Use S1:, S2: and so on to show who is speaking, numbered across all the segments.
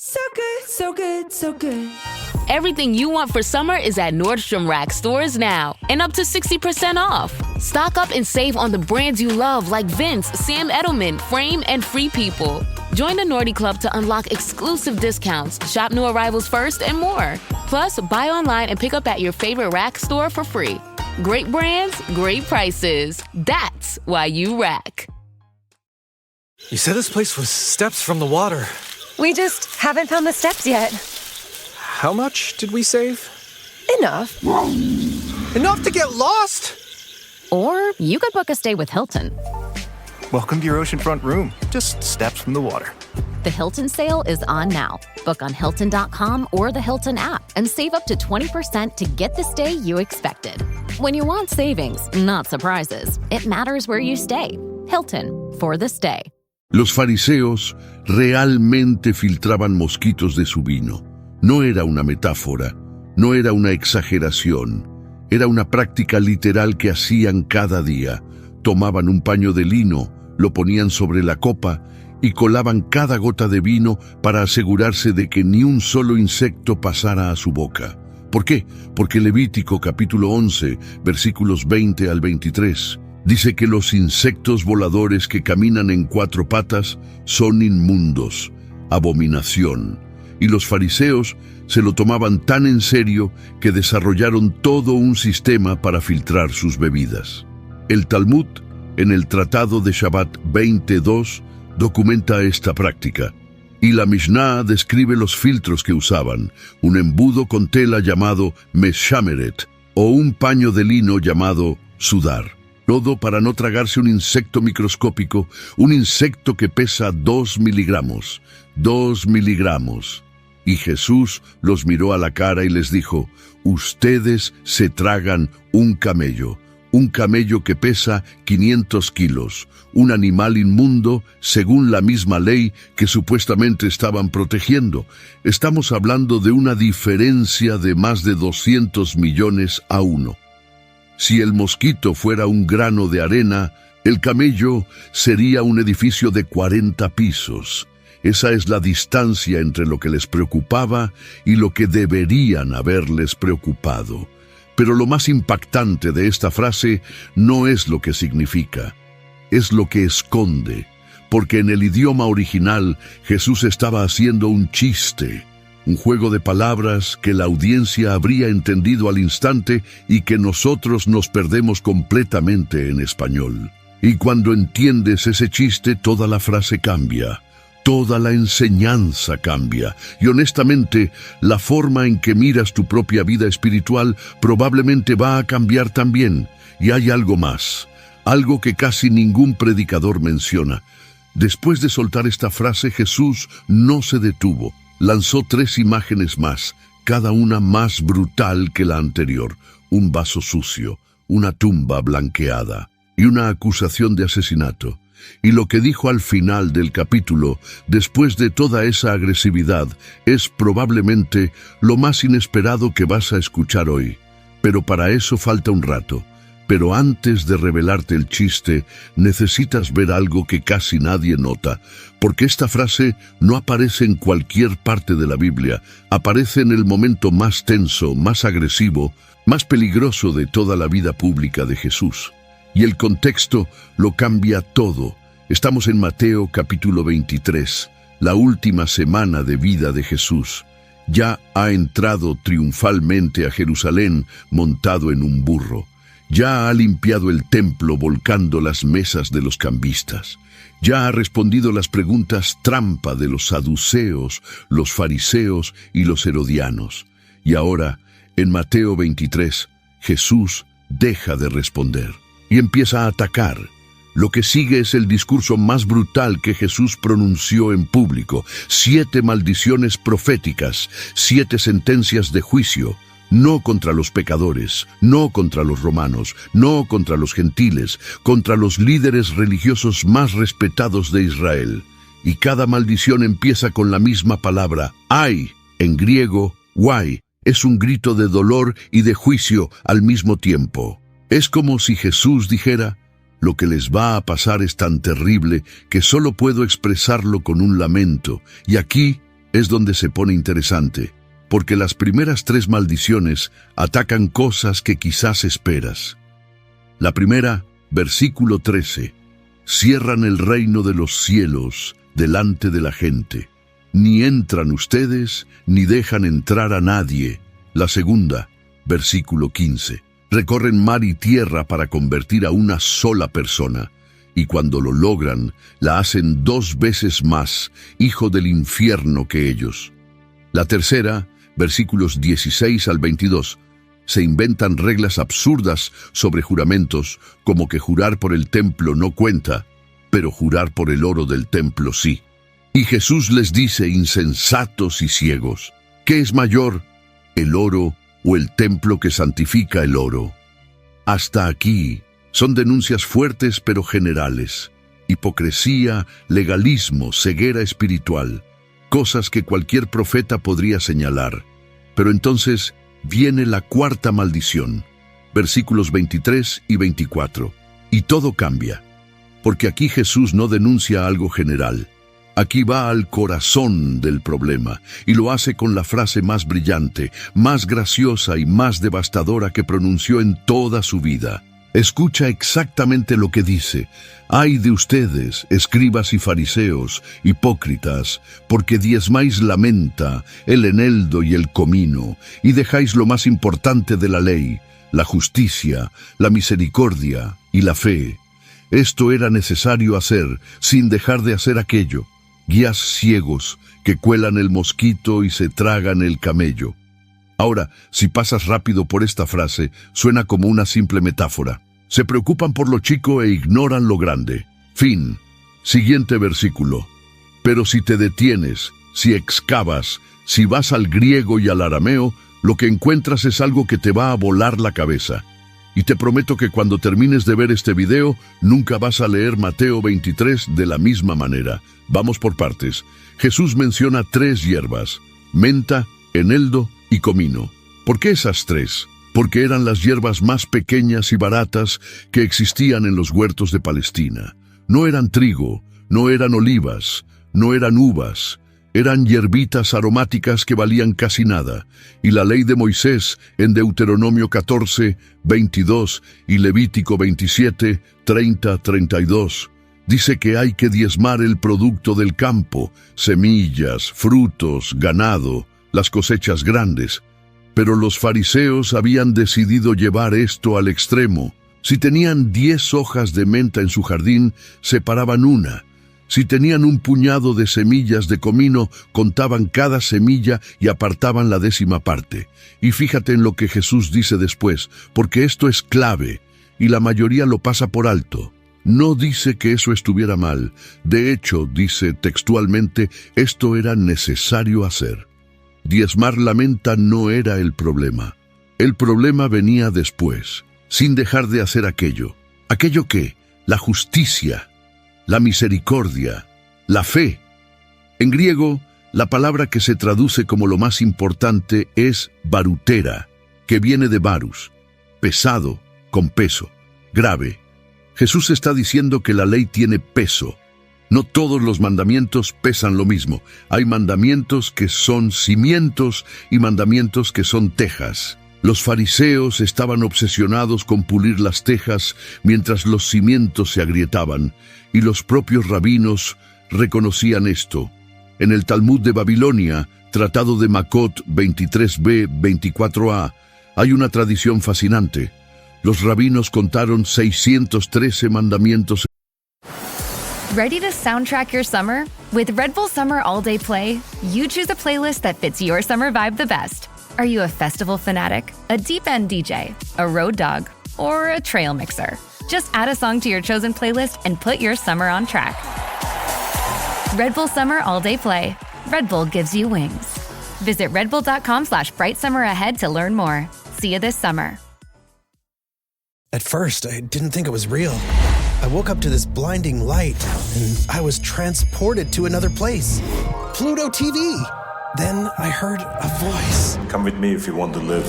S1: So good, so good, so good.
S2: Everything you want for summer is at Nordstrom Rack stores now and up to 60% off. Stock up and save on the brands you love like Vince, Sam Edelman, Frame, and Free People. Join the Nordy Club to unlock exclusive discounts, shop new arrivals first, and more. Plus, buy online and pick up at your favorite Rack store for free. Great brands, great prices. That's why you Rack.
S3: You said this place was steps from the water.
S4: We just haven't found the steps yet.
S3: How much did we save?
S4: Enough.
S3: Enough to get lost?
S5: Or you could book a stay with Hilton.
S6: Welcome to your oceanfront room, just steps from the water.
S5: The Hilton sale is on now. Book on Hilton.com or the Hilton app and save up to 20% to get the stay you expected. When you want savings, not surprises, it matters where you stay. Hilton, for the stay.
S7: Los fariseos realmente filtraban mosquitos de su vino. No era una metáfora, no era una exageración, era una práctica literal que hacían cada día. Tomaban un paño de lino, lo ponían sobre la copa y colaban cada gota de vino para asegurarse de que ni un solo insecto pasara a su boca. ¿Por qué? Porque Levítico capítulo 11, versículos 20 al 23, dice que los insectos voladores que caminan en cuatro patas son inmundos, abominación. Y los fariseos se lo tomaban tan en serio que desarrollaron todo un sistema para filtrar sus bebidas. El Talmud, en el Tratado de Shabbat 22, documenta esta práctica. Y la Mishnah describe los filtros que usaban, un embudo con tela llamado meshameret o un paño de lino llamado sudar. Todo para no tragarse un insecto microscópico, un insecto que pesa 2 miligramos. 2 miligramos. Y Jesús los miró a la cara y les dijo, ustedes se tragan un camello que pesa 500 kilos, un animal inmundo según la misma ley que supuestamente estaban protegiendo. Estamos hablando de una diferencia de más de 200 millones a 1. Si el mosquito fuera un grano de arena, el camello sería un edificio de 40 pisos. Esa es la distancia entre lo que les preocupaba y lo que deberían haberles preocupado. Pero lo más impactante de esta frase no es lo que significa, es lo que esconde, porque en el idioma original Jesús estaba haciendo un chiste, un juego de palabras que la audiencia habría entendido al instante y que nosotros nos perdemos completamente en español. Y cuando entiendes ese chiste, toda la frase cambia. Toda la enseñanza cambia y honestamente la forma en que miras tu propia vida espiritual probablemente va a cambiar también. Y hay algo más, algo que casi ningún predicador menciona. Después de soltar esta frase, Jesús no se detuvo. Lanzó 3 imágenes más, cada una más brutal que la anterior. Un vaso sucio, una tumba blanqueada y una acusación de asesinato. Y lo que dijo al final del capítulo, después de toda esa agresividad, es probablemente lo más inesperado que vas a escuchar hoy. Pero para eso falta un rato. Pero antes de revelarte el chiste, necesitas ver algo que casi nadie nota, porque esta frase no aparece en cualquier parte de la Biblia, aparece en el momento más tenso, más agresivo, más peligroso de toda la vida pública de Jesús. Y el contexto lo cambia todo. Estamos en Mateo capítulo 23, la última semana de vida de Jesús. Ya ha entrado triunfalmente a Jerusalén montado en un burro. Ya ha limpiado el templo volcando las mesas de los cambistas. Ya ha respondido las preguntas trampa de los saduceos, los fariseos y los herodianos. Y ahora, en Mateo 23, Jesús deja de responder y empieza a atacar. Lo que sigue es el discurso más brutal que Jesús pronunció en público. 7 maldiciones proféticas, 7 sentencias de juicio, no contra los pecadores, no contra los romanos, no contra los gentiles, contra los líderes religiosos más respetados de Israel. Y cada maldición empieza con la misma palabra, ay, en griego, guai, es un grito de dolor y de juicio al mismo tiempo. Es como si Jesús dijera, lo que les va a pasar es tan terrible que solo puedo expresarlo con un lamento, y aquí es donde se pone interesante, porque las primeras 3 maldiciones atacan cosas que quizás esperas. La primera, versículo 13, cierran el reino de los cielos delante de la gente. Ni entran ustedes, ni dejan entrar a nadie. La segunda, versículo 15, recorren mar y tierra para convertir a una sola persona, y cuando lo logran, la hacen 2 veces más hijo del infierno que ellos. La tercera, versículos 16 al 22, se inventan reglas absurdas sobre juramentos, como que jurar por el templo no cuenta, pero jurar por el oro del templo sí. Y Jesús les dice, insensatos y ciegos, ¿qué es mayor, el oro o el templo que santifica el oro? Hasta aquí son denuncias fuertes pero generales. Hipocresía, legalismo, ceguera espiritual, cosas que cualquier profeta podría señalar. Pero entonces viene la cuarta maldición, versículos 23 y 24, y todo cambia, porque aquí Jesús no denuncia algo general. Aquí va al corazón del problema, y lo hace con la frase más brillante, más graciosa y más devastadora que pronunció en toda su vida. Escucha exactamente lo que dice: «Ay de ustedes, escribas y fariseos, hipócritas, porque diezmáis la menta, el eneldo y el comino, y dejáis lo más importante de la ley, la justicia, la misericordia y la fe. Esto era necesario hacer, sin dejar de hacer aquello. Guías ciegos que cuelan el mosquito y se tragan el camello». Ahora, si pasas rápido por esta frase, suena como una simple metáfora. Se preocupan por lo chico e ignoran lo grande. Fin. Siguiente versículo. Pero si te detienes, si excavas, si vas al griego y al arameo, lo que encuentras es algo que te va a volar la cabeza. Y te prometo que cuando termines de ver este video, nunca vas a leer Mateo 23 de la misma manera. Vamos por partes. Jesús menciona 3 hierbas: menta, eneldo y comino. ¿Por qué esas 3? Porque eran las hierbas más pequeñas y baratas que existían en los huertos de Palestina. No eran trigo, no eran olivas, no eran uvas. Eran hierbitas aromáticas que valían casi nada, y la ley de Moisés en Deuteronomio 14, 22 y Levítico 27, 30, 32, dice que hay que diezmar el producto del campo, semillas, frutos, ganado, las cosechas grandes. Pero los fariseos habían decidido llevar esto al extremo. Si tenían 10 hojas de menta en su jardín, separaban una. Si tenían un puñado de semillas de comino, contaban cada semilla y apartaban la 10ª parte. Y fíjate en lo que Jesús dice después, porque esto es clave, y la mayoría lo pasa por alto. No dice que eso estuviera mal. De hecho, dice textualmente, esto era necesario hacer. Diezmar la menta no era el problema. El problema venía después, sin dejar de hacer aquello. ¿Aquello qué? La justicia, la misericordia, la fe. En griego, la palabra que se traduce como lo más importante es barutera, que viene de barus, pesado, con peso, grave. Jesús está diciendo que la ley tiene peso. No todos los mandamientos pesan lo mismo. Hay mandamientos que son cimientos y mandamientos que son tejas. Los fariseos estaban obsesionados con pulir las tejas mientras los cimientos se agrietaban, y los propios rabinos reconocían esto. En el Talmud de Babilonia, Tratado de Makot 23b, 24a, hay una tradición fascinante. Los rabinos contaron 613 mandamientos.
S8: Ready to soundtrack your summer? With Red Bull Summer All Day Play, you choose a playlist that fits your summer vibe the best. Are you a festival fanatic, a deep end DJ, a road dog, or a trail mixer? Just add a song to your chosen playlist and put your summer on track. Red Bull Summer All Day Play. Red Bull gives you wings. Visit redbull.com/brightsummer ahead to learn more. See you this summer.
S9: At first, I didn't think it was real. I woke up to this blinding light, and I was transported to another place. Pluto TV. Then I heard a voice.
S10: Come with me if you want to live.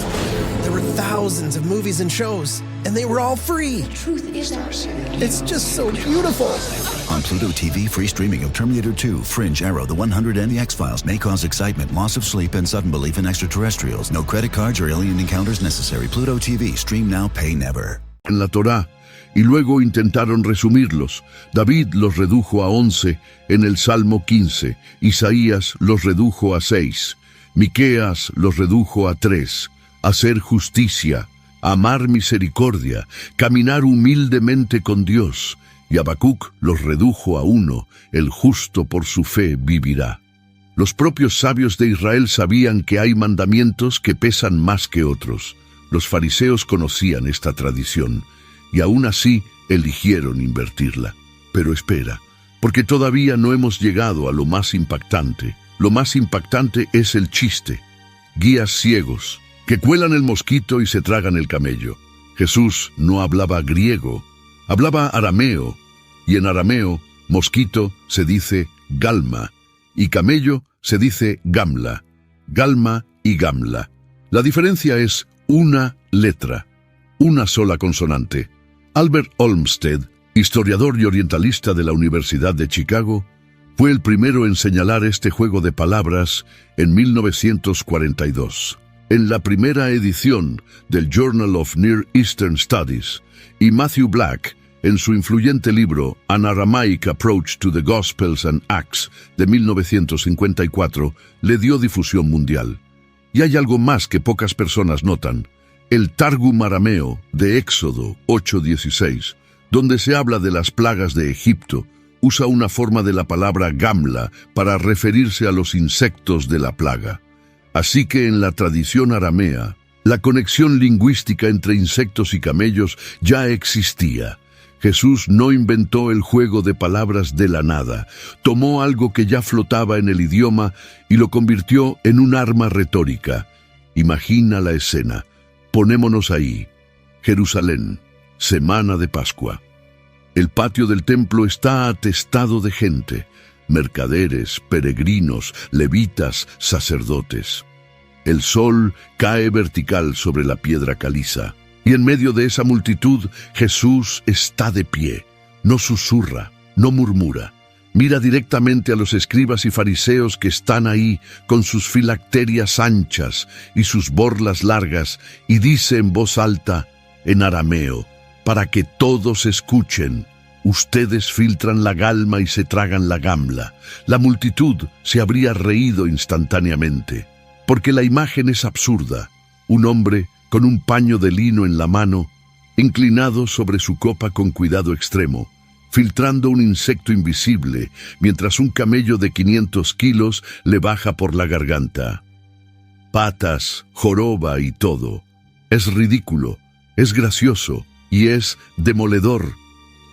S9: There were thousands of movies and shows, and they were all free.
S11: Truth is our
S9: It's just so beautiful.
S12: On Pluto TV, free streaming of Terminator 2, Fringe, Arrow, The 100, and The X-Files may cause excitement, loss of sleep, and sudden belief in extraterrestrials. No credit cards or alien encounters necessary. Pluto TV, stream now, pay never.
S7: En la Torá, y luego intentaron resumirlos. David los redujo a 11 en el Salmo 15, Isaías los redujo a 6, Miqueas los redujo a 3, hacer justicia, amar misericordia, caminar humildemente con Dios, y Habacuc los redujo a 1, el justo por su fe vivirá. Los propios sabios de Israel sabían que hay mandamientos que pesan más que otros. Los fariseos conocían esta tradición, y aún así eligieron invertirla. Pero espera, porque todavía no hemos llegado a lo más impactante. Lo más impactante es el chiste. Guías ciegos, que cuelan el mosquito y se tragan el camello. Jesús no hablaba griego, hablaba arameo, y en arameo, mosquito se dice galma, y camello se dice gamla. Galma y gamla. La diferencia es una letra, una sola consonante. Albert Olmsted, historiador y orientalista de la Universidad de Chicago, fue el primero en señalar este juego de palabras en 1942. En la primera edición del Journal of Near Eastern Studies, y Matthew Black, en su influyente libro An Aramaic Approach to the Gospels and Acts de 1954, le dio difusión mundial. Y hay algo más que pocas personas notan. El Targum arameo de Éxodo 8:16, donde se habla de las plagas de Egipto, usa una forma de la palabra gamla para referirse a los insectos de la plaga. Así que en la tradición aramea, la conexión lingüística entre insectos y camellos ya existía. Jesús no inventó el juego de palabras de la nada, tomó algo que ya flotaba en el idioma y lo convirtió en un arma retórica. Imagina la escena. Ponémonos ahí. Jerusalén, semana de Pascua. El patio del templo está atestado de gente, mercaderes, peregrinos, levitas, sacerdotes. El sol cae vertical sobre la piedra caliza, y en medio de esa multitud Jesús está de pie. No susurra, no murmura. Mira directamente a los escribas y fariseos que están ahí con sus filacterias anchas y sus borlas largas y dice en voz alta, en arameo, para que todos escuchen, ustedes filtran la galma y se tragan la gamla. La multitud se habría reído instantáneamente, porque la imagen es absurda. Un hombre con un paño de lino en la mano, inclinado sobre su copa con cuidado extremo, filtrando un insecto invisible, mientras un camello de 500 kilos le baja por la garganta. Patas, joroba y todo. Es ridículo, es gracioso y es demoledor,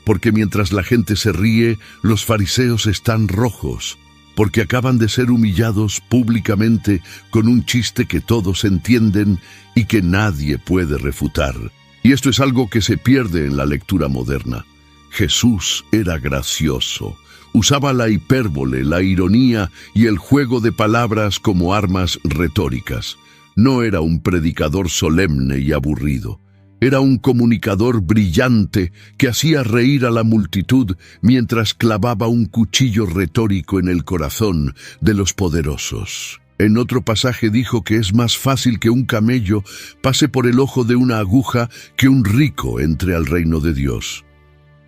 S7: porque mientras la gente se ríe, los fariseos están rojos, porque acaban de ser humillados públicamente con un chiste que todos entienden y que nadie puede refutar. Y esto es algo que se pierde en la lectura moderna. Jesús era gracioso, usaba la hipérbole, la ironía y el juego de palabras como armas retóricas. No era un predicador solemne y aburrido, era un comunicador brillante que hacía reír a la multitud mientras clavaba un cuchillo retórico en el corazón de los poderosos. En otro pasaje dijo que es más fácil que un camello pase por el ojo de una aguja que un rico entre al reino de Dios.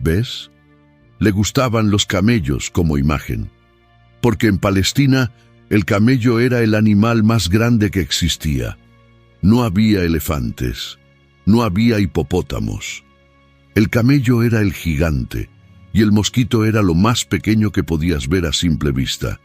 S7: ¿Ves? Le gustaban los camellos como imagen, porque en Palestina el camello era el animal más grande que existía. No había elefantes, no había hipopótamos. El camello era el gigante, y el mosquito era lo más pequeño que podías ver a simple vista.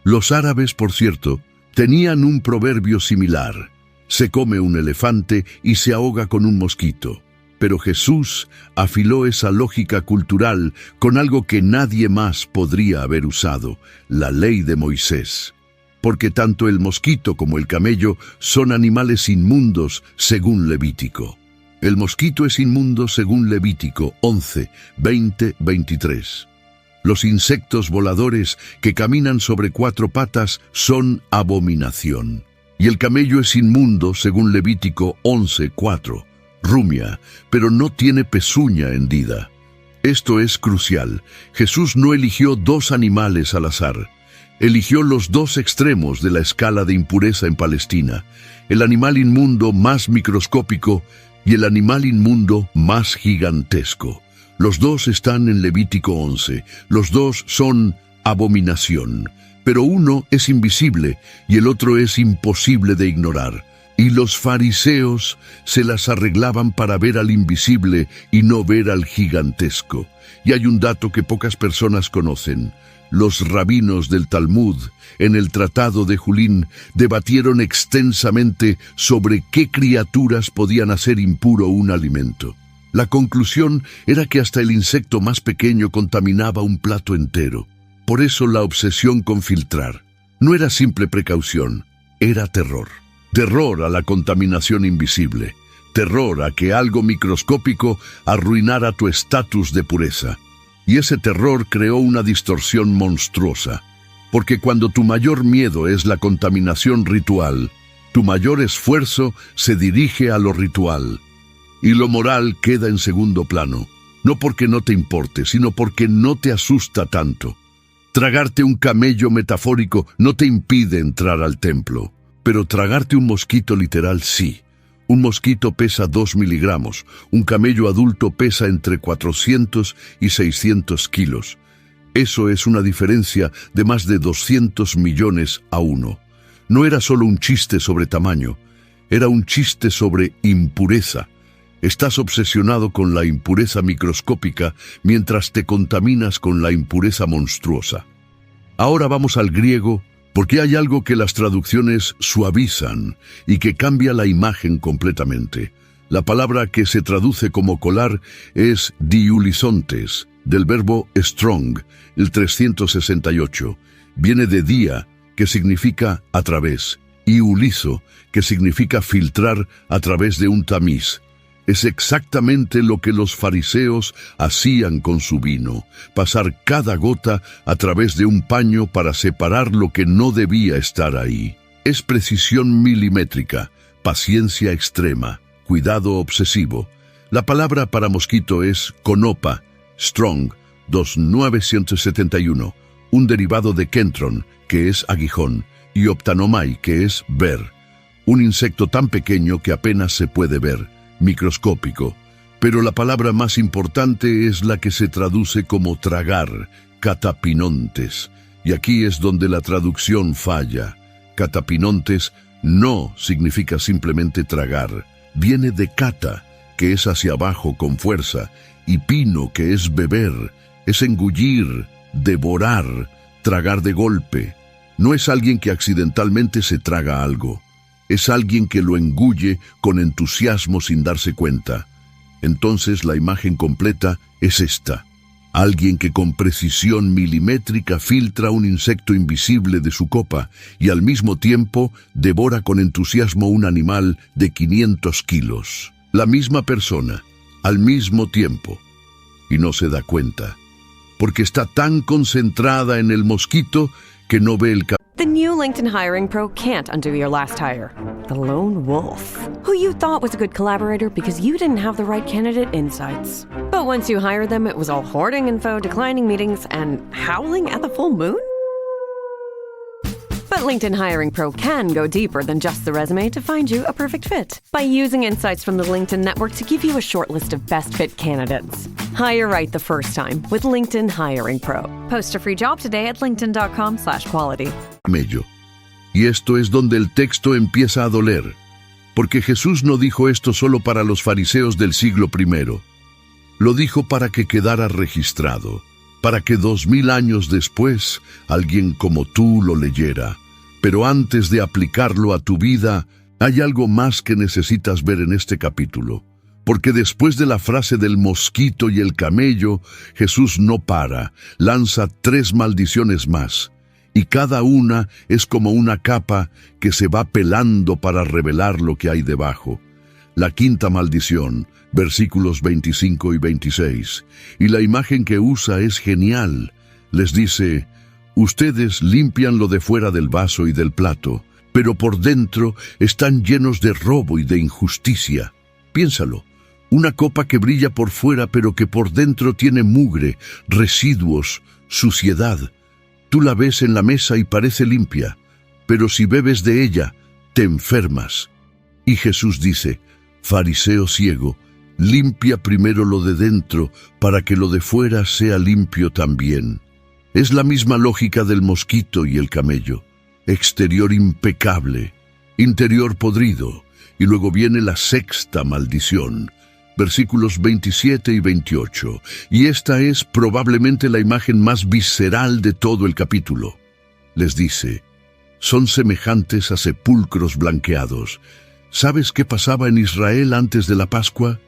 S7: Los árabes, por cierto, tenían un proverbio similar. Se come un elefante y se ahoga con un mosquito. Pero Jesús afiló esa lógica cultural con algo que nadie más podría haber usado, la ley de Moisés. Porque tanto el mosquito como el camello son animales inmundos según Levítico. El mosquito es inmundo según Levítico 11, 20, 23. Los insectos voladores que caminan sobre 4 patas son abominación. Y el camello es inmundo, según Levítico 11:4. Rumia, pero no tiene pezuña hendida. Esto es crucial. Jesús no eligió 2 animales al azar. Eligió los 2 extremos de la escala de impureza en Palestina, el animal inmundo más microscópico y el animal inmundo más gigantesco. Los 2 están en Levítico 11. Los 2 son abominación, pero uno es invisible y el otro es imposible de ignorar. Y los fariseos se las arreglaban para ver al invisible y no ver al gigantesco. Y hay un dato que pocas personas conocen. Los rabinos del Talmud, en el Tratado de Julín, debatieron extensamente sobre qué criaturas podían hacer impuro un alimento. La conclusión era que hasta el insecto más pequeño contaminaba un plato entero. Por eso la obsesión con filtrar no era simple precaución, era terror. Terror a la contaminación invisible. Terror a que algo microscópico arruinara tu estatus de pureza. Y ese terror creó una distorsión monstruosa. Porque cuando tu mayor miedo es la contaminación ritual, tu mayor esfuerzo se dirige a lo ritual. Y lo moral queda en segundo plano. No porque no te importe, sino porque no te asusta tanto. Tragarte un camello metafórico no te impide entrar al templo. Pero tragarte un mosquito literal sí. Un mosquito pesa 2 miligramos, un camello adulto pesa entre 400 y 600 kilos. Eso es una diferencia de más de 200 millones a 1. No era solo un chiste sobre tamaño, era un chiste sobre impureza. Estás obsesionado con la impureza microscópica mientras te contaminas con la impureza monstruosa. Ahora vamos al griego, porque hay algo que las traducciones suavizan y que cambia la imagen completamente. La palabra que se traduce como colar es diulisontes, del verbo strong, el 368. Viene de dia, que significa a través, y uliso, que significa filtrar a través de un tamiz. Es exactamente lo que los fariseos hacían con su vino, pasar cada gota a través de un paño para separar lo que no debía estar ahí. Es precisión milimétrica, paciencia extrema, cuidado obsesivo. La palabra para mosquito es conopa, strong, 2971, un derivado de kentron, que es aguijón, y optanomai, que es ver. Un insecto tan pequeño que apenas se puede ver, microscópico, pero la palabra más importante es la que se traduce como tragar, catapinontes, y aquí es donde la traducción falla. Catapinontes no significa simplemente tragar, viene de cata, que es hacia abajo con fuerza, y pino, que es beber, es engullir, devorar, tragar de golpe. No es alguien que accidentalmente se traga algo. Es alguien que lo engulle con entusiasmo sin darse cuenta. Entonces la imagen completa es esta. Alguien que con precisión milimétrica filtra un insecto invisible de su copa y al mismo tiempo devora con entusiasmo un animal de 500 kilos. La misma persona, al mismo tiempo. Y no se da cuenta, porque está tan concentrada en el mosquito que no ve el
S10: The new LinkedIn Hiring Pro can't undo your last hire. The lone wolf, who you thought was a good collaborator because you didn't have the right candidate insights. But once you hired them, it was all hoarding info, declining meetings, and howling at the full moon? But LinkedIn Hiring Pro can go deeper than just the resume to find you a perfect fit. By using insights from the LinkedIn Network to give you a short list of best fit candidates. Hire right the first time with LinkedIn Hiring Pro. Post a free job today at linkedin.com/quality.
S7: Y esto es donde el texto empieza a doler, porque Jesús no dijo esto solo para los fariseos del siglo I. Lo dijo para que quedara registrado, para que 2000 años después alguien como tú lo leyera. Pero antes de aplicarlo a tu vida, hay algo más que necesitas ver en este capítulo. Porque después de la frase del mosquito y el camello, Jesús no para, lanza 3 maldiciones más. Y cada una es como una capa que se va pelando para revelar lo que hay debajo. La 5ª maldición, versículos 25 y 26. Y la imagen que usa es genial. Les dice, ustedes limpian lo de fuera del vaso y del plato, pero por dentro están llenos de robo y de injusticia. Piénsalo, una copa que brilla por fuera pero que por dentro tiene mugre, residuos, suciedad. Tú la ves en la mesa y parece limpia, pero si bebes de ella, te enfermas. Y Jesús dice, fariseo ciego, limpia primero lo de dentro para que lo de fuera sea limpio también. Es la misma lógica del mosquito y el camello. Exterior impecable, interior podrido, y luego viene la sexta maldición. Versículos 27 y 28, y esta es probablemente la imagen más visceral de todo el capítulo. Les dice, son semejantes a sepulcros blanqueados. ¿Sabes qué pasaba en Israel antes de la Pascua?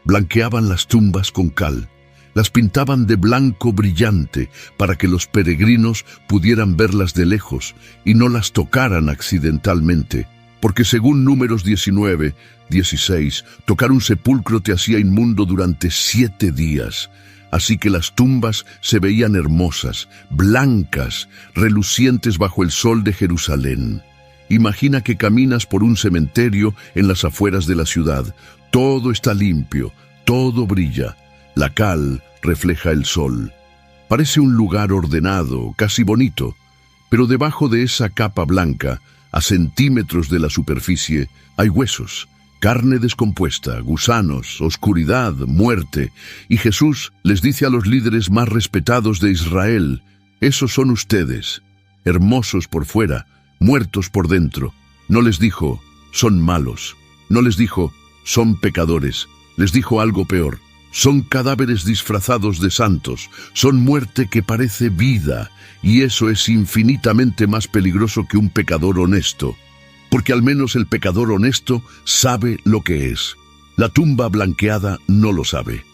S7: Blanqueaban las tumbas con cal, las pintaban de blanco brillante para que los peregrinos pudieran verlas de lejos y no las tocaran accidentalmente. Porque según Números 19:16, tocar un sepulcro te hacía inmundo durante 7 días. Así que las tumbas se veían hermosas, blancas, relucientes bajo el sol de Jerusalén. Imagina que caminas por un cementerio en las afueras de la ciudad. Todo está limpio, todo brilla. La cal refleja el sol. Parece un lugar ordenado, casi bonito, pero debajo de esa capa blanca, a centímetros de la superficie, hay huesos, carne descompuesta, gusanos, oscuridad, muerte. Y Jesús les dice a los líderes más respetados de Israel, esos son ustedes, hermosos por fuera, muertos por dentro. No les dijo, son malos. No les dijo, son pecadores. Les dijo algo peor. Son cadáveres disfrazados de santos. Son muerte que parece vida. Y eso es infinitamente más peligroso que un pecador honesto. Porque al menos el pecador honesto sabe lo que es. La tumba blanqueada no lo sabe.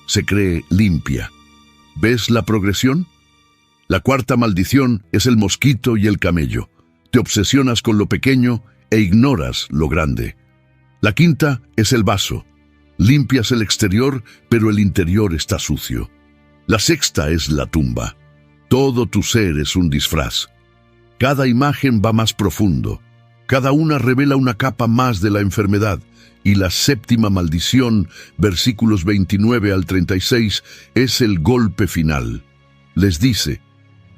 S7: Se cree limpia. ¿Ves la progresión? La cuarta maldición es el mosquito y el camello. Te obsesionas con lo pequeño e ignoras lo grande. La quinta es el vaso. Limpias el exterior, pero el interior está sucio. La sexta es la tumba. Todo tu ser es un disfraz. Cada imagen va más profundo. Cada una revela una capa más de la enfermedad. Y la séptima maldición, versículos 29 al 36, es el golpe final. Les dice,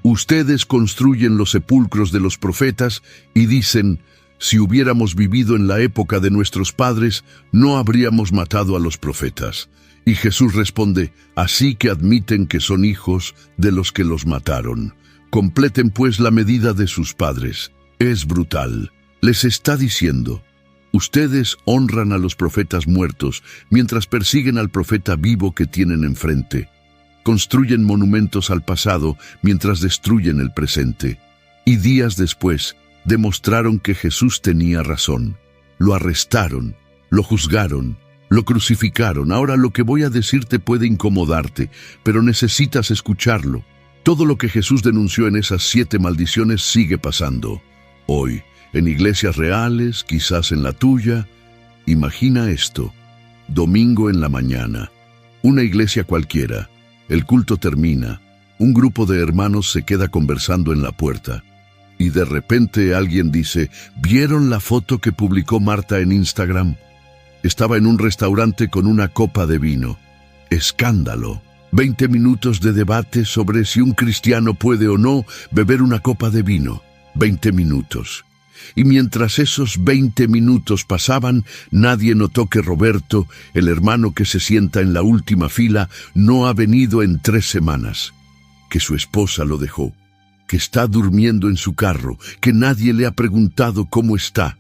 S7: ustedes construyen los sepulcros de los profetas y dicen, si hubiéramos vivido en la época de nuestros padres, no habríamos matado a los profetas. Y Jesús responde, así que admiten que son hijos de los que los mataron. Completen pues la medida de sus padres. Es brutal. Les está diciendo, ustedes honran a los profetas muertos mientras persiguen al profeta vivo que tienen enfrente. Construyen monumentos al pasado mientras destruyen el presente. Y días después, demostraron que Jesús tenía razón. Lo arrestaron, lo juzgaron, lo crucificaron. Ahora lo que voy a decirte puede incomodarte, pero necesitas escucharlo. Todo lo que Jesús denunció en esas 7 maldiciones sigue pasando. Hoy, en iglesias reales, quizás en la tuya. Imagina esto. Domingo en la mañana. Una iglesia cualquiera. El culto termina. Un grupo de hermanos se queda conversando en la puerta. Y de repente alguien dice, ¿vieron la foto que publicó Marta en Instagram? Estaba en un restaurante con una copa de vino. Escándalo. 20 minutos de debate sobre si un cristiano puede o no beber una copa de vino. 20 minutos. Y mientras esos 20 minutos pasaban, nadie notó que Roberto, el hermano que se sienta en la última fila, no ha venido en 3 semanas. Que su esposa lo dejó. Que está durmiendo en su carro, que nadie le ha preguntado cómo está.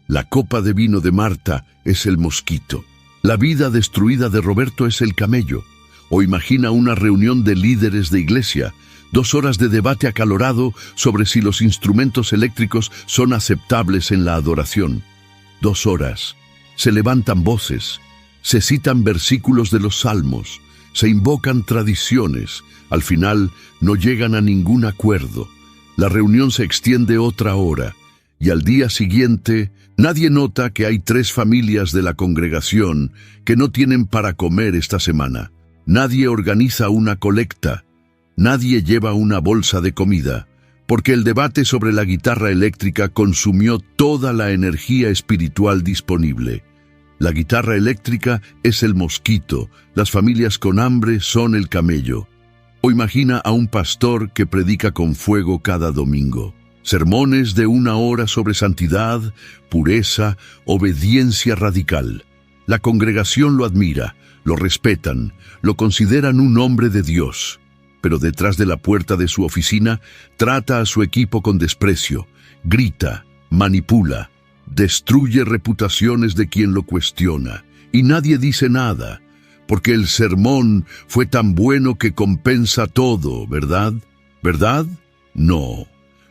S7: La copa de vino de Marta es el mosquito. La vida destruida de Roberto es el camello. O imagina una reunión de líderes de iglesia, 2 horas de debate acalorado sobre si los instrumentos eléctricos son aceptables en la adoración. 2 horas. Se levantan voces, se citan versículos de los salmos, se invocan tradiciones. Al final no llegan a ningún acuerdo. La reunión se extiende otra hora y al día siguiente nadie nota que hay 3 familias de la congregación que no tienen para comer esta semana. Nadie organiza una colecta. Nadie lleva una bolsa de comida, porque el debate sobre la guitarra eléctrica consumió toda la energía espiritual disponible. La guitarra eléctrica es el mosquito, las familias con hambre son el camello. O imagina a un pastor que predica con fuego cada domingo. Sermones de 1 hora sobre santidad, pureza, obediencia radical. La congregación lo admira, lo respetan, lo consideran un hombre de Dios. Pero detrás de la puerta de su oficina trata a su equipo con desprecio, grita, manipula, destruye reputaciones de quien lo cuestiona. Y nadie dice nada, porque el sermón fue tan bueno que compensa todo, ¿verdad? ¿Verdad? No.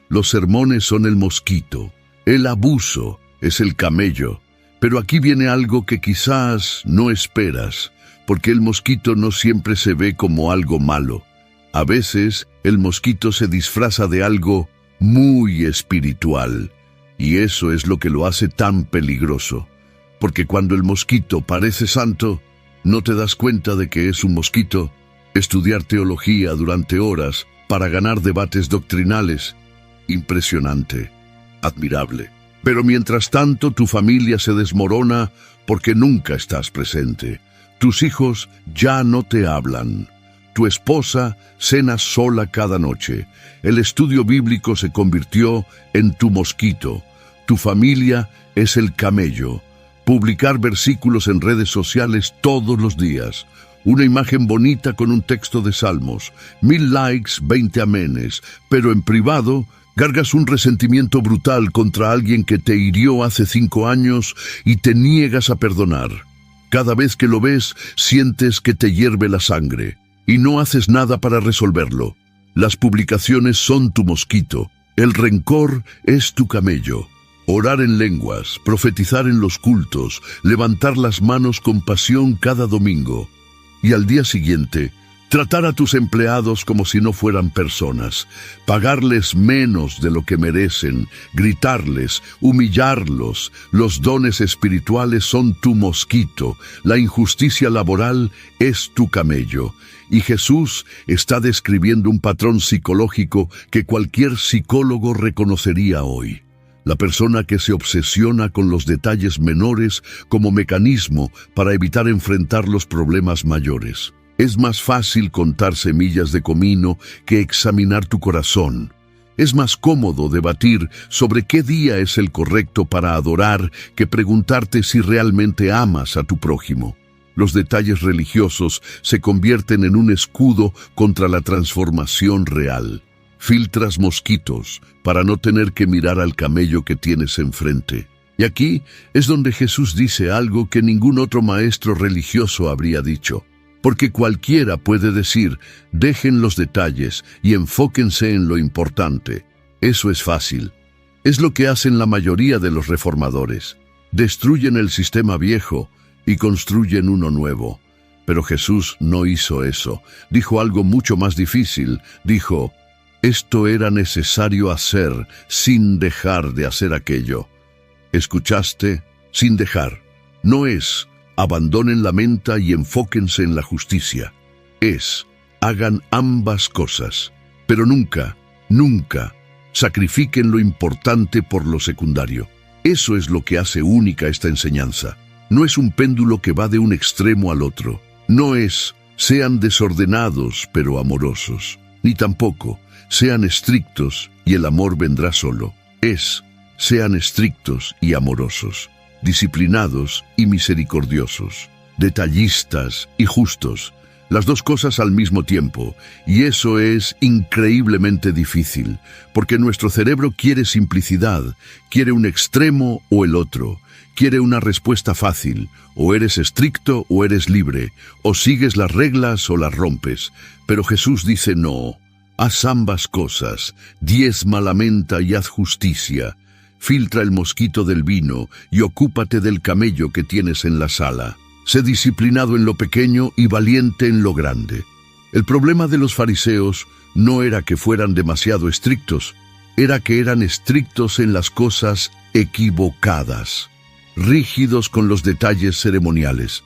S7: Los sermones son el mosquito, el abuso es el camello. Pero aquí viene algo que quizás no esperas, porque el mosquito no siempre se ve como algo malo. A veces el mosquito se disfraza de algo muy espiritual, y eso es lo que lo hace tan peligroso. Porque cuando el mosquito parece santo, no te das cuenta de que es un mosquito. Estudiar teología durante horas para ganar debates doctrinales. Impresionante, admirable. Pero mientras tanto tu familia se desmorona porque nunca estás presente. Tus hijos ya no te hablan. Tu esposa cena sola cada noche. El estudio bíblico se convirtió en tu mosquito. Tu familia es el camello. Publicar versículos en redes sociales todos los días. Una imagen bonita con un texto de Salmos. 1000 likes, 20 amenes. Pero en privado cargas un resentimiento brutal contra alguien que te hirió hace 5 años y te niegas a perdonar. Cada vez que lo ves, sientes que te hierve la sangre y no haces nada para resolverlo. Las publicaciones son tu mosquito. El rencor es tu camello. Orar en lenguas, profetizar en los cultos, levantar las manos con pasión cada domingo. Y al día siguiente, tratar a tus empleados como si no fueran personas, pagarles menos de lo que merecen, gritarles, humillarlos. Los dones espirituales son tu mosquito, la injusticia laboral es tu camello. Y Jesús está describiendo un patrón psicológico que cualquier psicólogo reconocería hoy. La persona que se obsesiona con los detalles menores como mecanismo para evitar enfrentar los problemas mayores. Es más fácil contar semillas de comino que examinar tu corazón. Es más cómodo debatir sobre qué día es el correcto para adorar que preguntarte si realmente amas a tu prójimo. Los detalles religiosos se convierten en un escudo contra la transformación real. Filtras mosquitos para no tener que mirar al camello que tienes enfrente. Y aquí es donde Jesús dice algo que ningún otro maestro religioso habría dicho. Porque cualquiera puede decir, dejen los detalles y enfóquense en lo importante. Eso es fácil. Es lo que hacen la mayoría de los reformadores. Destruyen el sistema viejo y construyen uno nuevo. Pero Jesús no hizo eso. Dijo algo mucho más difícil. Dijo, esto era necesario hacer sin dejar de hacer aquello. ¿Escuchaste? Sin dejar. No es, abandonen la menta y enfóquense en la justicia. Es, hagan ambas cosas. Pero nunca, nunca, sacrifiquen lo importante por lo secundario. Eso es lo que hace única esta enseñanza. No es un péndulo que va de un extremo al otro. No es, sean desordenados pero amorosos. Ni tampoco, sean estrictos y el amor vendrá solo. Es, sean estrictos y amorosos, disciplinados y misericordiosos, detallistas y justos, las dos cosas al mismo tiempo, y eso es increíblemente difícil, porque nuestro cerebro quiere simplicidad, quiere un extremo o el otro, quiere una respuesta fácil, o eres estricto o eres libre, o sigues las reglas o las rompes, pero Jesús dice no. Haz ambas cosas, diezma la menta y haz justicia. Filtra el mosquito del vino y ocúpate del camello que tienes en la sala. Sé disciplinado en lo pequeño y valiente en lo grande. El problema de los fariseos no era que fueran demasiado estrictos, era que eran estrictos en las cosas equivocadas, rígidos con los detalles ceremoniales,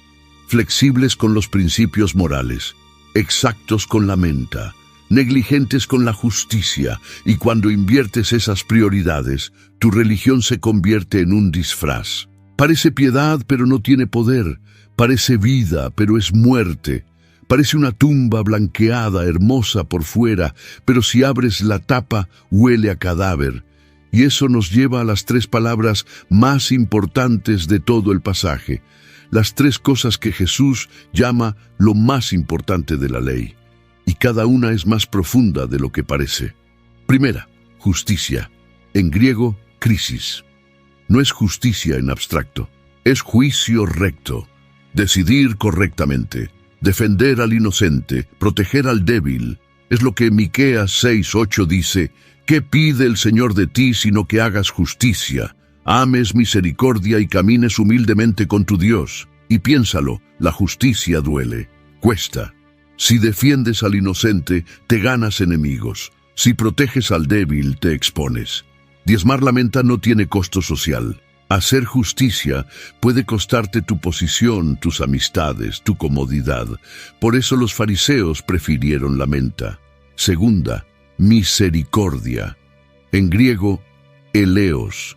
S7: flexibles con los principios morales, exactos con la menta, negligentes con la justicia, y cuando inviertes esas prioridades, tu religión se convierte en un disfraz. Parece piedad, pero no tiene poder. Parece vida, pero es muerte. Parece una tumba blanqueada, hermosa por fuera, pero si abres la tapa, huele a cadáver. Y eso nos lleva a las 3 palabras más importantes de todo el pasaje. Las 3 cosas que Jesús llama lo más importante de la ley. Y cada una es más profunda de lo que parece. Primera, justicia. En griego, crisis. No es justicia en abstracto, es juicio recto. Decidir correctamente, defender al inocente, proteger al débil. Es lo que Miqueas 6:8 dice: ¿qué pide el Señor de ti sino que hagas justicia, ames misericordia y camines humildemente con tu Dios? Y piénsalo, la justicia duele, cuesta. Si defiendes al inocente, te ganas enemigos. Si proteges al débil, te expones. Diezmar la menta no tiene costo social. Hacer justicia puede costarte tu posición, tus amistades, tu comodidad. Por eso los fariseos prefirieron la menta. Segunda, misericordia. En griego, eleos.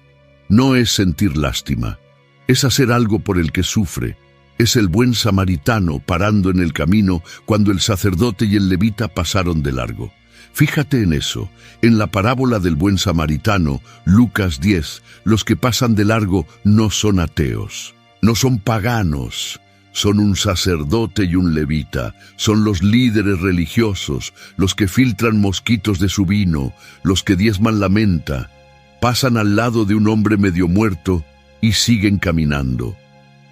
S7: No es sentir lástima. Es hacer algo por el que sufre. Es el buen samaritano parando en el camino cuando el sacerdote y el levita pasaron de largo. Fíjate en eso. En la parábola del buen samaritano, Lucas 10, los que pasan de largo no son ateos, no son paganos, son un sacerdote y un levita, son los líderes religiosos, los que filtran mosquitos de su vino, los que diezman la menta, pasan al lado de un hombre medio muerto y siguen caminando.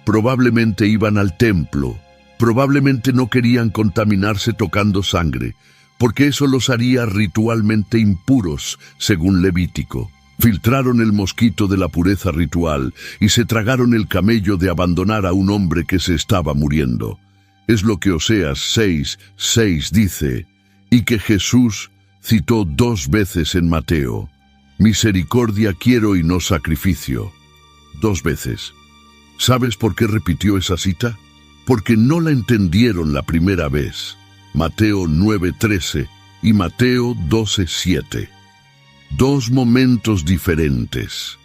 S7: Probablemente iban al templo, probablemente no querían contaminarse tocando sangre, porque eso los haría ritualmente impuros, según Levítico. Filtraron el mosquito de la pureza ritual y se tragaron el camello de abandonar a un hombre que se estaba muriendo. Es lo que Oseas 6:6 dice, y que Jesús citó 2 veces en Mateo. Misericordia quiero y no sacrificio. 2 veces. ¿Sabes por qué repitió esa cita? Porque no la entendieron la primera vez. Mateo 9:13 y Mateo 12:7. 2 momentos diferentes.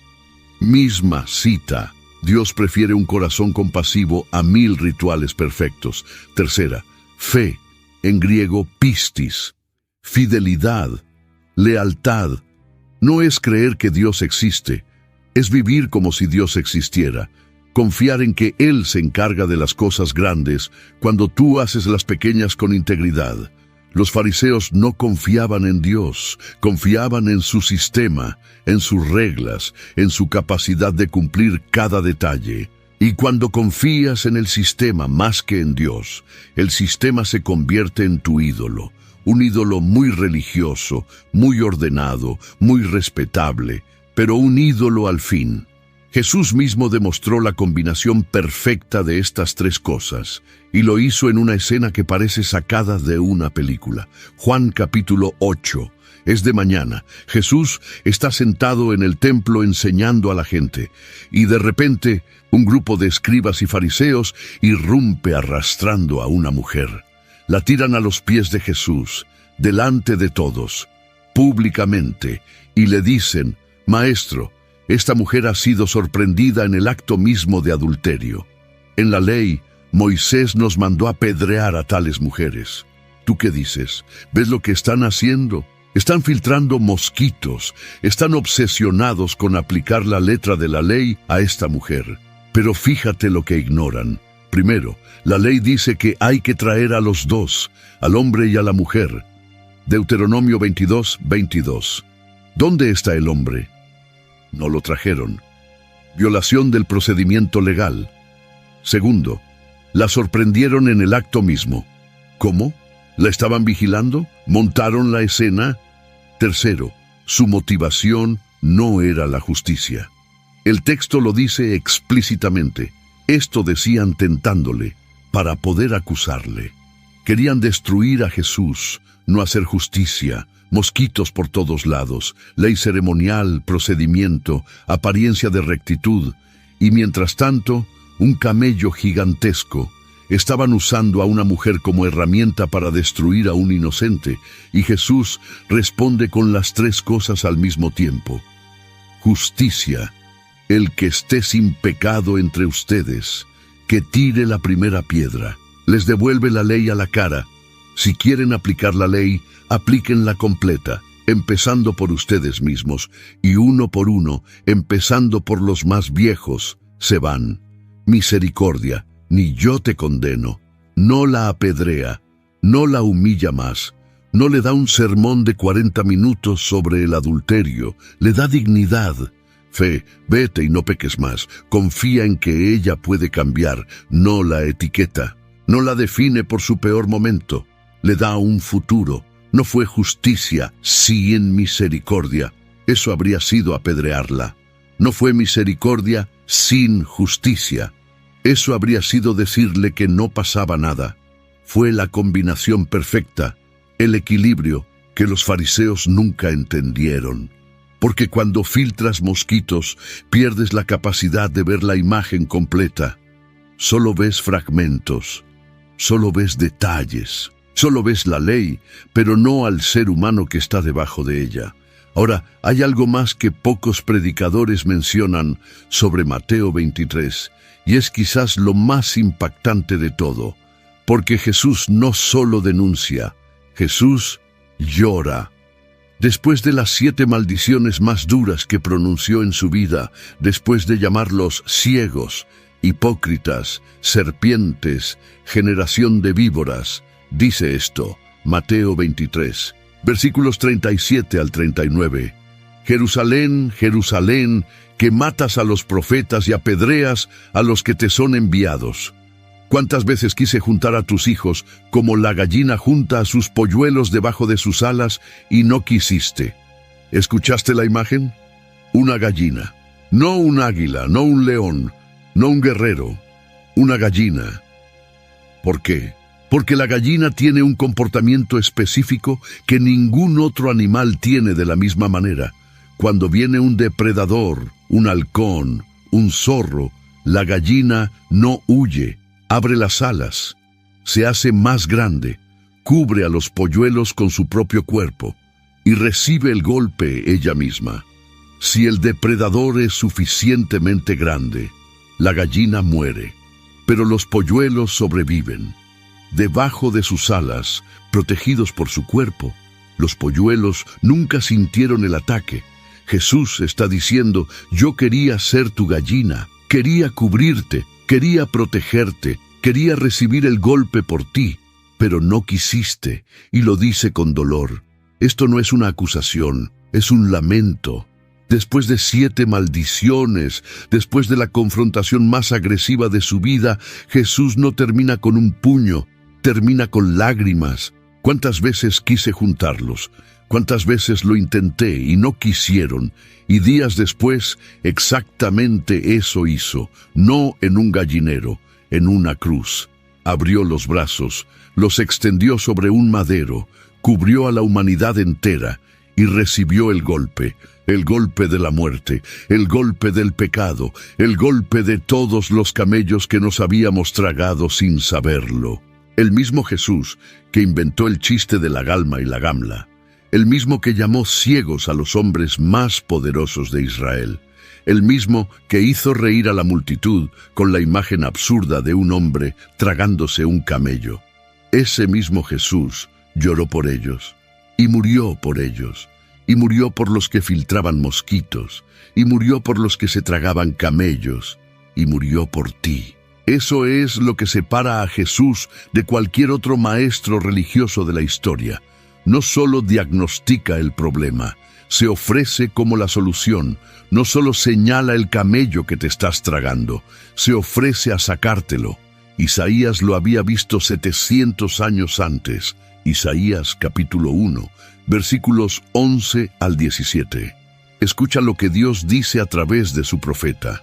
S7: Misma cita. Dios prefiere un corazón compasivo a 1000 rituales perfectos. Tercera, fe. En griego, pistis. Fidelidad. Lealtad. No es creer que Dios existe. Es vivir como si Dios existiera. Confiar en que Él se encarga de las cosas grandes cuando tú haces las pequeñas con integridad. Los fariseos no confiaban en Dios, confiaban en su sistema, en sus reglas, en su capacidad de cumplir cada detalle. Y cuando confías en el sistema más que en Dios, el sistema se convierte en tu ídolo. Un ídolo muy religioso, muy ordenado, muy respetable, pero un ídolo al fin. Jesús mismo demostró la combinación perfecta de estas 3 cosas, y lo hizo en una escena que parece sacada de una película. Juan capítulo 8. Es de mañana. Jesús está sentado en el templo enseñando a la gente, y de repente un grupo de escribas y fariseos irrumpe arrastrando a una mujer. La tiran a los pies de Jesús, delante de todos, públicamente, y le dicen: Maestro, esta mujer ha sido sorprendida en el acto mismo de adulterio. En la ley, Moisés nos mandó apedrear a tales mujeres. ¿Tú qué dices? ¿Ves lo que están haciendo? Están filtrando mosquitos, están obsesionados con aplicar la letra de la ley a esta mujer. Pero fíjate lo que ignoran. Primero, la ley dice que hay que traer a los 2, al hombre y a la mujer. Deuteronomio 22:22. ¿Dónde está el hombre? No lo trajeron. Violación del procedimiento legal. Segundo, la sorprendieron en el acto mismo. ¿Cómo? ¿La estaban vigilando? ¿Montaron la escena? Tercero, su motivación no era la justicia. El texto lo dice explícitamente. Esto decían tentándole, para poder acusarle. Querían destruir a Jesús, no hacer justicia. Mosquitos por todos lados, ley ceremonial, procedimiento, apariencia de rectitud, y mientras tanto, un camello gigantesco, Estaban usando a una mujer como herramienta para destruir a un inocente, y Jesús responde con las tres cosas al mismo tiempo. Justicia. El que esté sin pecado entre ustedes, que tire la primera piedra. Les devuelve la ley a la cara. Si quieren aplicar la ley, aplíquenla completa, empezando por ustedes mismos, y uno por uno, empezando por los más viejos, se van. Misericordia, ni yo te condeno. No la apedrea, no la humilla más, no le da un sermón de 40 minutos sobre el adulterio, le da dignidad. Fe, vete y no peques más, confía en que ella puede cambiar, no la etiqueta, no la define por su peor momento, le da un futuro. No fue justicia sin misericordia, eso habría sido apedrearla. No fue misericordia sin justicia, eso habría sido decirle que no pasaba nada. Fue la combinación perfecta, el equilibrio que los fariseos nunca entendieron. Porque cuando filtras mosquitos, pierdes la capacidad de ver la imagen completa. Solo ves fragmentos, solo ves detalles, solo ves la ley, pero no al ser humano que está debajo de ella. Ahora, hay algo más que pocos predicadores mencionan sobre Mateo 23, y es quizás lo más impactante de todo, porque Jesús no solo denuncia, Jesús llora. Después de las 7 maldiciones más duras que pronunció en su vida, después de llamarlos ciegos, hipócritas, serpientes, generación de víboras, dice esto, Mateo 23, versículos 37 al 39. Jerusalén, Jerusalén, que matas a los profetas y apedreas a los que te son enviados. ¿Cuántas veces quise juntar a tus hijos como la gallina junta a sus polluelos debajo de sus alas y no quisiste? ¿Escuchaste la imagen? Una gallina, no un águila, no un león, no un guerrero, una gallina. ¿Por qué? Porque la gallina tiene un comportamiento específico que ningún otro animal tiene de la misma manera. Cuando viene un depredador, un halcón, un zorro, la gallina no huye. Abre las alas, se hace más grande, cubre a los polluelos con su propio cuerpo y recibe el golpe ella misma. Si el depredador es suficientemente grande, la gallina muere, pero los polluelos sobreviven. Debajo de sus alas, protegidos por su cuerpo, los polluelos nunca sintieron el ataque. Jesús está diciendo, yo quería ser tu gallina, quería cubrirte, quería protegerte, quería recibir el golpe por ti, pero no quisiste, y lo dice con dolor. Esto no es una acusación, es un lamento. Después de 7 maldiciones, después de la confrontación más agresiva de su vida, Jesús no termina con un puño, termina con lágrimas. ¿Cuántas veces quise juntarlos? ¿Cuántas veces lo intenté y no quisieron? Y días después, exactamente eso hizo, no en un gallinero, en una cruz. Abrió los brazos, los extendió sobre un madero, cubrió a la humanidad entera y recibió el golpe de la muerte, el golpe del pecado, el golpe de todos los camellos que nos habíamos tragado sin saberlo. El mismo Jesús que inventó el chiste de la galma y la gamla, el mismo que llamó ciegos a los hombres más poderosos de Israel, el mismo que hizo reír a la multitud con la imagen absurda de un hombre tragándose un camello. Ese mismo Jesús lloró por ellos, y murió por ellos, y murió por los que filtraban mosquitos, y murió por los que se tragaban camellos, y murió por ti. Eso es lo que separa a Jesús de cualquier otro maestro religioso de la historia. No solo diagnostica el problema, se ofrece como la solución. No solo señala el camello que te estás tragando, se ofrece a sacártelo. Isaías lo había visto 700 años antes. Isaías capítulo 1, versículos 11 al 17. Escucha lo que Dios dice a través de su profeta.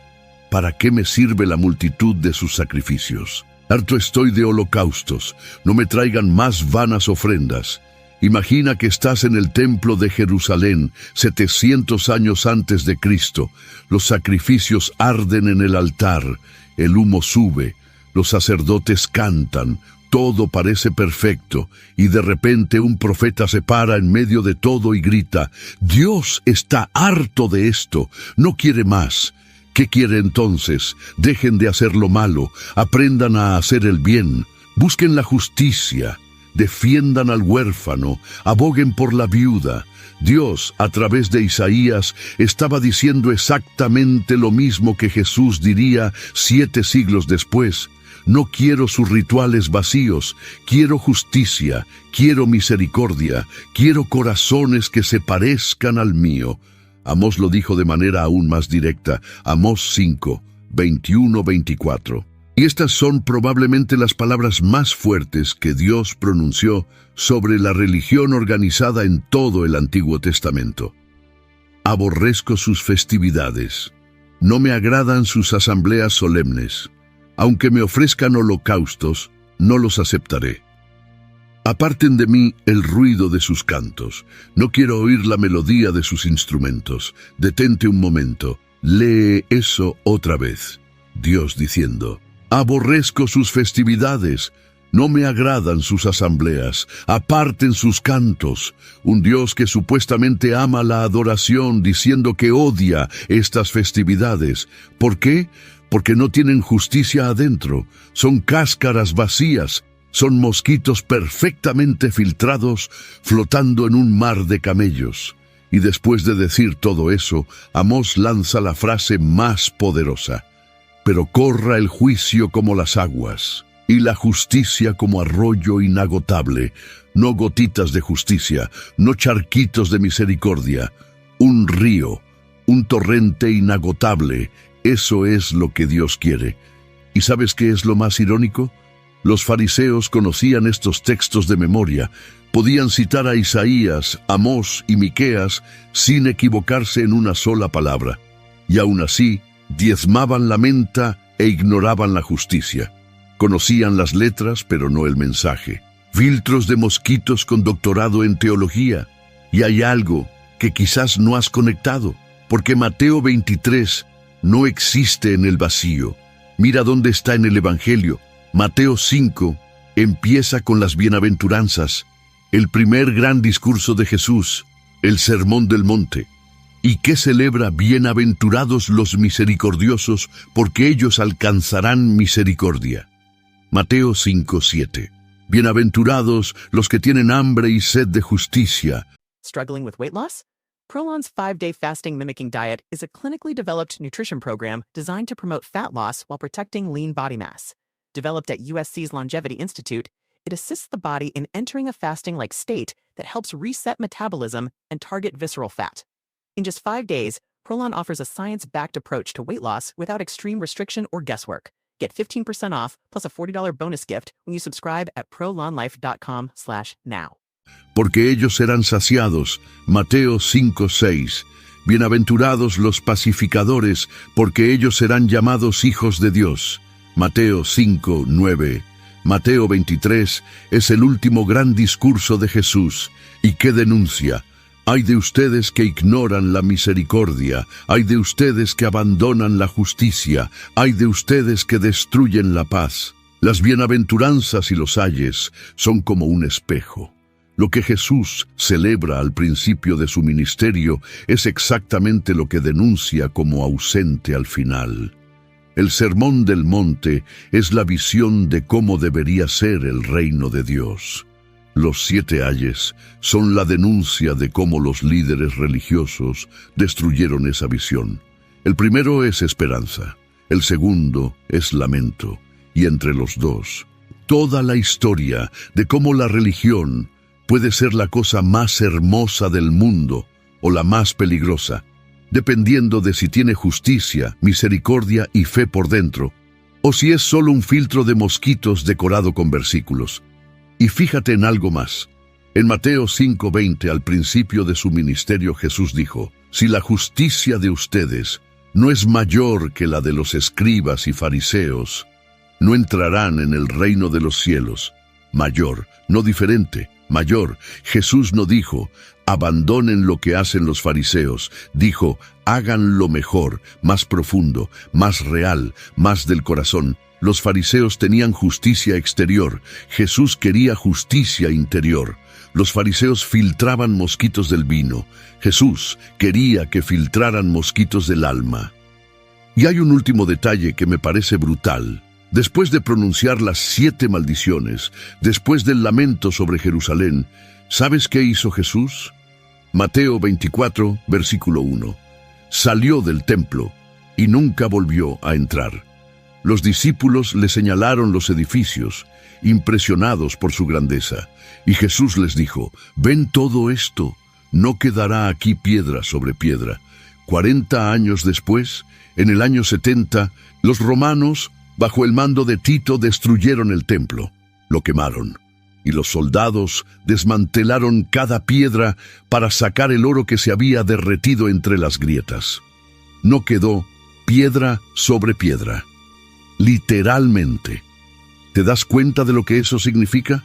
S7: ¿Para qué me sirve la multitud de sus sacrificios? Harto estoy de holocaustos, no me traigan más vanas ofrendas. Imagina que estás en el templo de Jerusalén 700 años antes de Cristo. Los sacrificios arden en el altar, el humo sube, Los sacerdotes cantan, todo parece perfecto, y de repente un profeta se para en medio de todo y grita: Dios está harto de esto, no quiere más. ¿Qué quiere entonces? Dejen de hacer lo malo, aprendan a hacer el bien, busquen la justicia, defiendan al huérfano, aboguen por la viuda. Dios, a través de Isaías, estaba diciendo exactamente lo mismo que Jesús diría 7 siglos después. No quiero sus rituales vacíos, quiero justicia, quiero misericordia, quiero corazones que se parezcan al mío. Amós lo dijo de manera aún más directa, Amós 5, 21-24. Y estas son probablemente las palabras más fuertes que Dios pronunció sobre la religión organizada en todo el Antiguo Testamento. Aborrezco sus festividades, no me agradan sus asambleas solemnes. Aunque me ofrezcan holocaustos, no los aceptaré. Aparten de mí el ruido de sus cantos. No quiero oír la melodía de sus instrumentos. Detente un momento. Lee eso otra vez. Dios diciendo: aborrezco sus festividades. No me agradan sus asambleas. Aparten sus cantos. Un Dios que supuestamente ama la adoración, diciendo que odia estas festividades. ¿Por qué? Porque no tienen justicia adentro, son cáscaras vacías, son mosquitos perfectamente filtrados flotando en un mar de camellos. Y después de decir todo eso, Amós lanza la frase más poderosa: pero corra el juicio como las aguas, y la justicia como arroyo inagotable, no gotitas de justicia, no charquitos de misericordia, un río, un torrente inagotable. Eso es lo que Dios quiere. ¿Y sabes qué es lo más irónico? Los fariseos conocían estos textos de memoria, podían citar a Isaías, Amós y Miqueas sin equivocarse en una sola palabra, y aún así diezmaban la menta e ignoraban la justicia. Conocían las letras, pero no el mensaje. Filtros de mosquitos con doctorado en teología. Y hay algo que quizás no has conectado, porque Mateo 23 no existe en el vacío. Mira dónde está en el Evangelio. Mateo 5 empieza con las bienaventuranzas, el primer gran discurso de Jesús, el Sermón del Monte. ¿Y qué celebra? Bienaventurados los misericordiosos, porque ellos alcanzarán misericordia. Mateo 5:7. Bienaventurados los que tienen hambre y sed de justicia.
S11: Struggling with weight loss? Prolon's 5-day fasting mimicking diet is a clinically developed nutrition program designed to promote fat loss while protecting lean body mass. Developed at USC's Longevity Institute, it assists the body in entering a fasting-like state that helps reset metabolism and target visceral fat. In just 5 days, Prolon offers a science-backed approach to weight loss without extreme restriction or guesswork. Get 15% off plus a $40 bonus gift when you subscribe at prolonlife.com/now.
S7: Porque ellos serán saciados. Mateo 5:6. Bienaventurados los pacificadores, porque ellos serán llamados hijos de Dios. Mateo 5:9. Mateo 23 es el último gran discurso de Jesús. ¿Y qué denuncia? Hay de ustedes que ignoran la misericordia, hay de ustedes que abandonan la justicia, hay de ustedes que destruyen la paz. Las bienaventuranzas y los ayes son como un espejo. Lo que Jesús celebra al principio de su ministerio es exactamente lo que denuncia como ausente al final. El Sermón del Monte es la visión de cómo debería ser el reino de Dios. Los 7 ayes son la denuncia de cómo los líderes religiosos destruyeron esa visión. El primero es esperanza, el segundo es lamento, y entre los dos, toda la historia de cómo la religión puede ser la cosa más hermosa del mundo o la más peligrosa, dependiendo de si tiene justicia, misericordia y fe por dentro, o si es solo un filtro de mosquitos decorado con versículos. Y fíjate en algo más. En Mateo 5:20, al principio de su ministerio, Jesús dijo: si la justicia de ustedes no es mayor que la de los escribas y fariseos, no entrarán en el reino de los cielos. Mayor, no diferente, mayor. Jesús no dijo: Abandonen lo que hacen los fariseos. Dijo, hagan lo mejor, más profundo, más real, más del corazón. Los fariseos tenían justicia exterior. Jesús quería justicia interior. Los fariseos filtraban mosquitos del vino. Jesús quería que filtraran mosquitos del alma. Y hay un último detalle que me parece brutal. Después de pronunciar las 7 maldiciones, después del lamento sobre Jerusalén, ¿sabes qué hizo Jesús? Mateo 24, versículo 1. Salió del templo y nunca volvió a entrar. Los discípulos le señalaron los edificios, impresionados por su grandeza, y Jesús les dijo, «¿Ven todo esto? No quedará aquí piedra sobre piedra». 40 años después, en el año 70, los romanos, bajo el mando de Tito, destruyeron el templo, lo quemaron, y los soldados desmantelaron cada piedra para sacar el oro que se había derretido entre las grietas. No quedó piedra sobre piedra. Literalmente. ¿Te das cuenta de lo que eso significa?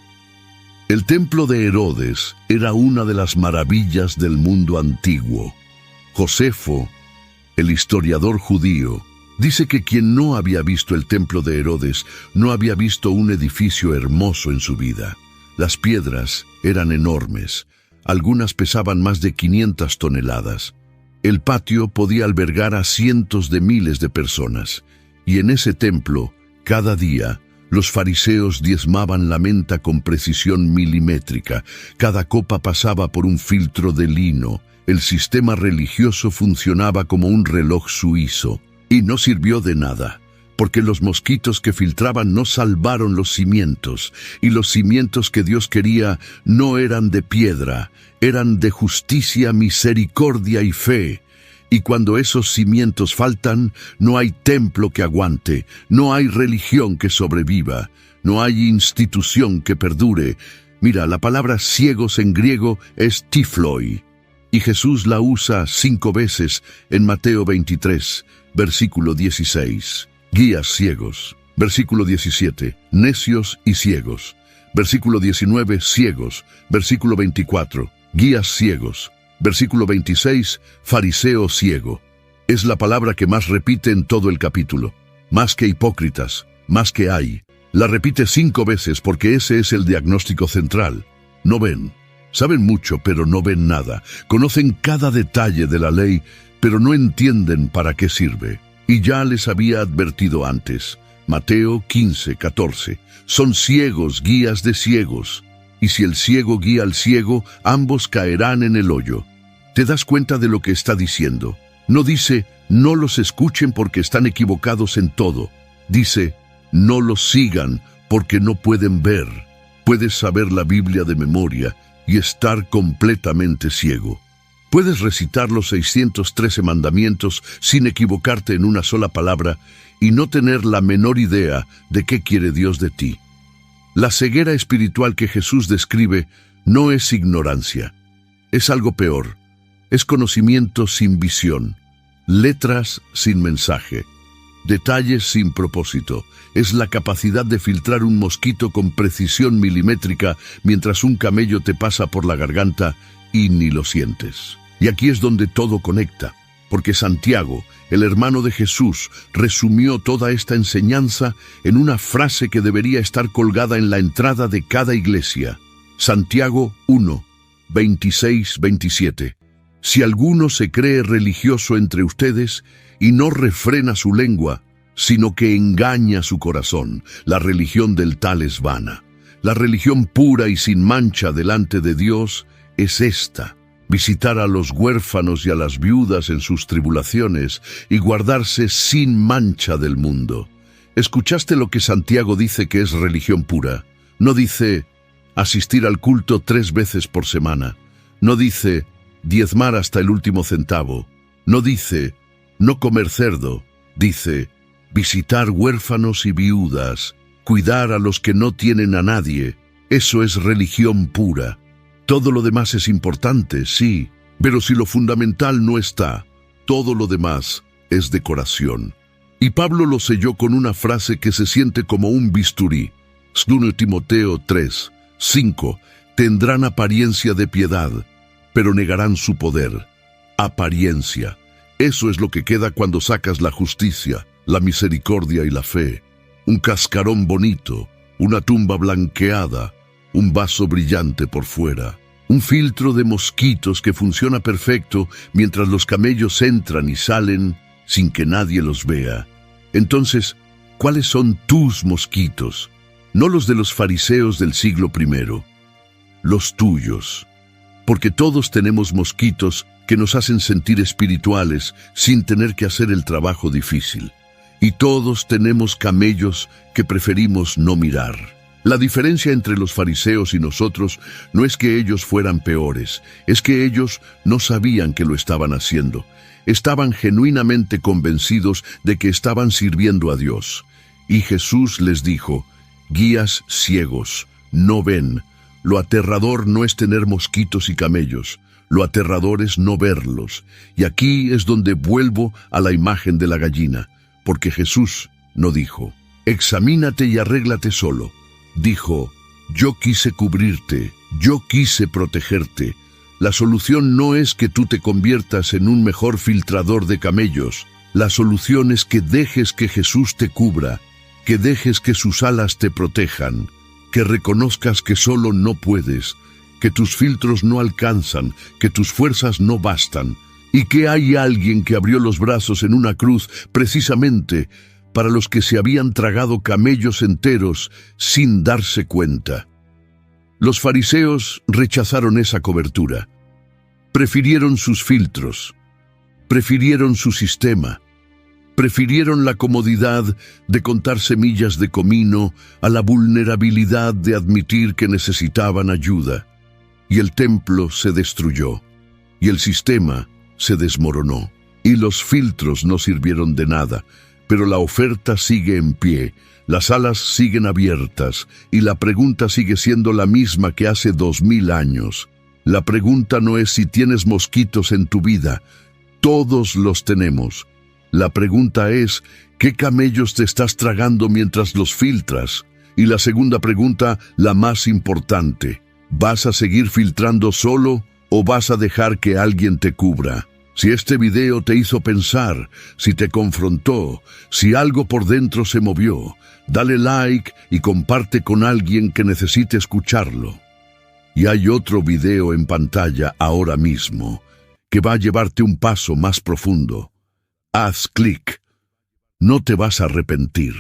S7: El templo de Herodes era una de las maravillas del mundo antiguo. Josefo, el historiador judío, dice que quien no había visto el templo de Herodes no había visto un edificio hermoso en su vida. Las piedras eran enormes, algunas pesaban más de 500 toneladas. El patio podía albergar a cientos de miles de personas, y en ese templo, cada día, los fariseos diezmaban la menta con precisión milimétrica. Cada copa pasaba por un filtro de lino. El sistema religioso funcionaba como un reloj suizo. Y no sirvió de nada, porque los mosquitos que filtraban no salvaron los cimientos, y los cimientos que Dios quería no eran de piedra, eran de justicia, misericordia y fe. Y cuando esos cimientos faltan, no hay templo que aguante, no hay religión que sobreviva, no hay institución que perdure. Mira, la palabra ciegos en griego es tifloi, y Jesús la usa 5 veces en Mateo 23, versículo 16. Guías ciegos. Versículo 17. Necios y ciegos. Versículo 19. Ciegos. Versículo 24. Guías ciegos. Versículo 26, fariseo ciego. Es la palabra que más repite en todo el capítulo. Más que hipócritas, más que hay. La repite 5 veces porque ese es el diagnóstico central. No ven. Saben mucho, pero no ven nada. Conocen cada detalle de la ley, pero no entienden para qué sirve. Y ya les había advertido antes. Mateo 15, 14. Son ciegos, guías de ciegos. Y si el ciego guía al ciego, ambos caerán en el hoyo. ¿Te das cuenta de lo que está diciendo? No dice, no los escuchen porque están equivocados en todo. Dice, no los sigan porque no pueden ver. Puedes saber la Biblia de memoria y estar completamente ciego. Puedes recitar los 613 mandamientos sin equivocarte en una sola palabra y no tener la menor idea de qué quiere Dios de ti. La ceguera espiritual que Jesús describe no es ignorancia, es algo peor, es conocimiento sin visión, letras sin mensaje, detalles sin propósito, es la capacidad de filtrar un mosquito con precisión milimétrica mientras un camello te pasa por la garganta y ni lo sientes. Y aquí es donde todo conecta, porque Santiago, el hermano de Jesús, resumió toda esta enseñanza en una frase que debería estar colgada en la entrada de cada iglesia. Santiago 1, 26-27. Si alguno se cree religioso entre ustedes y no refrena su lengua, sino que engaña su corazón, la religión del tal es vana. La religión pura y sin mancha delante de Dios es esta: visitar a los huérfanos y a las viudas en sus tribulaciones y guardarse sin mancha del mundo. ¿Escuchaste lo que Santiago dice que es religión pura? No dice asistir al culto 3 veces por semana. No dice diezmar hasta el último centavo. No dice no comer cerdo. Dice visitar huérfanos y viudas, cuidar a los que no tienen a nadie. Eso es religión pura. Todo lo demás es importante, sí, pero si lo fundamental no está, todo lo demás es decoración. Y Pablo lo selló con una frase que se siente como un bisturí. 2 Timoteo 3, 5. Tendrán apariencia de piedad, pero negarán su poder. Apariencia. Eso es lo que queda cuando sacas la justicia, la misericordia y la fe. Un cascarón bonito, una tumba blanqueada, un vaso brillante por fuera. Un filtro de mosquitos que funciona perfecto mientras los camellos entran y salen sin que nadie los vea. Entonces, ¿cuáles son tus mosquitos? No los de los fariseos del siglo I, los tuyos. Porque todos tenemos mosquitos que nos hacen sentir espirituales sin tener que hacer el trabajo difícil. Y todos tenemos camellos que preferimos no mirar. La diferencia entre los fariseos y nosotros no es que ellos fueran peores, es que ellos no sabían que lo estaban haciendo. Estaban genuinamente convencidos de que estaban sirviendo a Dios. Y Jesús les dijo: guías ciegos, no ven. Lo aterrador no es tener mosquitos y camellos, lo aterrador es no verlos. Y aquí es donde vuelvo a la imagen de la gallina, porque Jesús no dijo: examínate y arréglate solo. Dijo: yo quise cubrirte, yo quise protegerte. La solución no es que tú te conviertas en un mejor filtrador de camellos. La solución es que dejes que Jesús te cubra, que dejes que sus alas te protejan, que reconozcas que solo no puedes, que tus filtros no alcanzan, que tus fuerzas no bastan, y que hay alguien que abrió los brazos en una cruz precisamente para los que se habían tragado camellos enteros sin darse cuenta. Los fariseos rechazaron esa cobertura. Prefirieron sus filtros, prefirieron su sistema, prefirieron la comodidad de contar semillas de comino a la vulnerabilidad de admitir que necesitaban ayuda. Y el templo se destruyó, y el sistema se desmoronó, y los filtros no sirvieron de nada. Pero la oferta sigue en pie, las alas siguen abiertas y la pregunta sigue siendo la misma que hace 2000 años. La pregunta no es si tienes mosquitos en tu vida, todos los tenemos. La pregunta es, ¿qué camellos te estás tragando mientras los filtras? Y la segunda pregunta, la más importante, ¿vas a seguir filtrando solo o vas a dejar que alguien te cubra? Si este video te hizo pensar, si te confrontó, si algo por dentro se movió, dale like y comparte con alguien que necesite escucharlo. Y hay otro video en pantalla ahora mismo que va a llevarte un paso más profundo. Haz clic. No te vas a arrepentir.